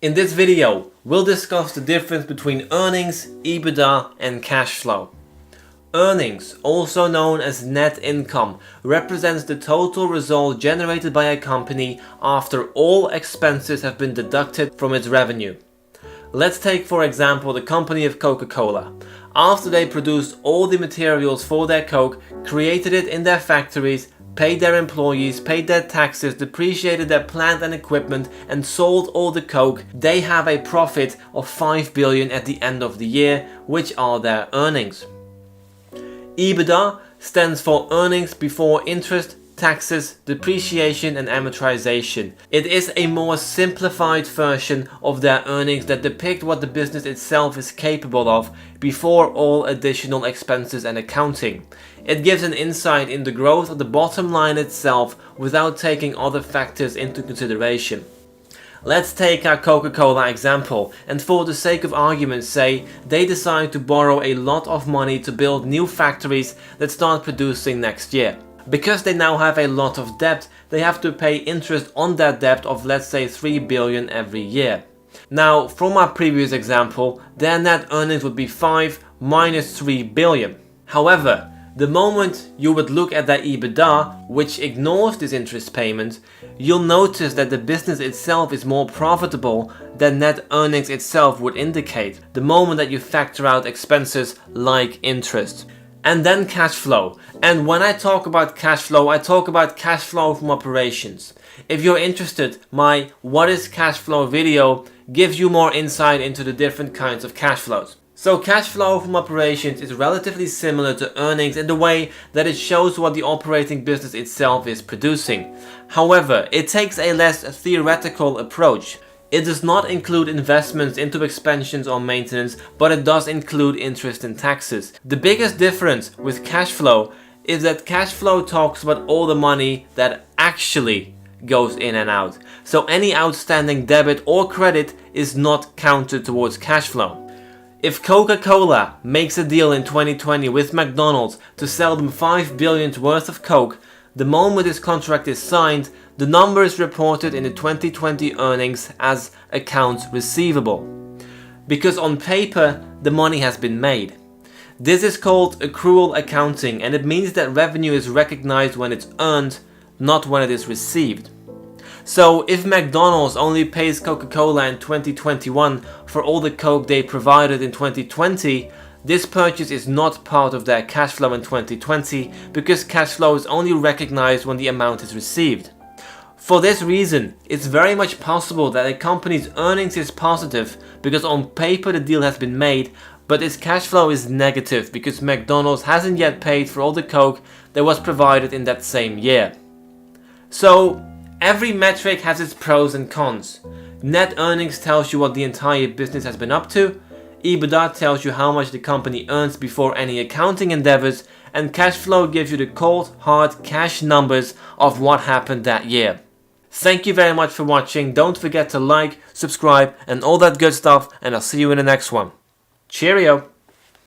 In this video, we'll discuss the difference between earnings, EBITDA and cash flow. Earnings, also known as net income, represents the total result generated by a company after all expenses have been deducted from its revenue. Let's take for example the company of Coca-Cola. After they produced all the materials for their Coke, created it in their factories, paid their employees, paid their taxes, depreciated their plant and equipment, and sold all the Coke, they have a profit of 5 billion at the end of the year, which are their earnings. EBITDA stands for earnings before interest, taxes, depreciation and amortization. It is a more simplified version of their earnings that depict what the business itself is capable of before all additional expenses and accounting. It gives an insight in the growth of the bottom line itself without taking other factors into consideration. Let's take our Coca-Cola example, and for the sake of argument say they decide to borrow a lot of money to build new factories that start producing next year. Because they now have a lot of debt, they have to pay interest on that debt of, let's say, 3 billion every year. Now, from our previous example, their net earnings would be 5 minus 3 billion. However, the moment you would look at their EBITDA, which ignores this interest payment, you'll notice that the business itself is more profitable than net earnings itself would indicate, the moment that you factor out expenses like interest. And then cash flow. And when I talk about cash flow, I talk about cash flow from operations. If you're interested, my What is Cash Flow video gives you more insight into the different kinds of cash flows. So cash flow from operations is relatively similar to earnings in the way that it shows what the operating business itself is producing. However, it takes a less theoretical approach. It does not include investments into expansions or maintenance, but it does include interest and taxes. The biggest difference with cash flow is that cash flow talks about all the money that actually goes in and out. So any outstanding debit or credit is not counted towards cash flow. If Coca-Cola makes a deal in 2020 with McDonald's to sell them 5 billion worth of Coke, the moment this contract is signed, the number is reported in the 2020 earnings as accounts receivable. Because on paper, the money has been made. This is called accrual accounting, and it means that revenue is recognized when it's earned, not when it is received. So if McDonald's only pays Coca-Cola in 2021 for all the Coke they provided in 2020, this purchase is not part of their cash flow in 2020 because cash flow is only recognized when the amount is received. For this reason, it's very much possible that a company's earnings is positive because on paper the deal has been made, but its cash flow is negative because McDonald's hasn't yet paid for all the Coke that was provided in that same year. So, every metric has its pros and cons. Net earnings tells you what the entire business has been up to, EBITDA tells you how much the company earns before any accounting endeavors, and cash flow gives you the cold, hard cash numbers of what happened that year. Thank you very much for watching. Don't forget to like, subscribe and all that good stuff, and I'll see you in the next one. Cheerio!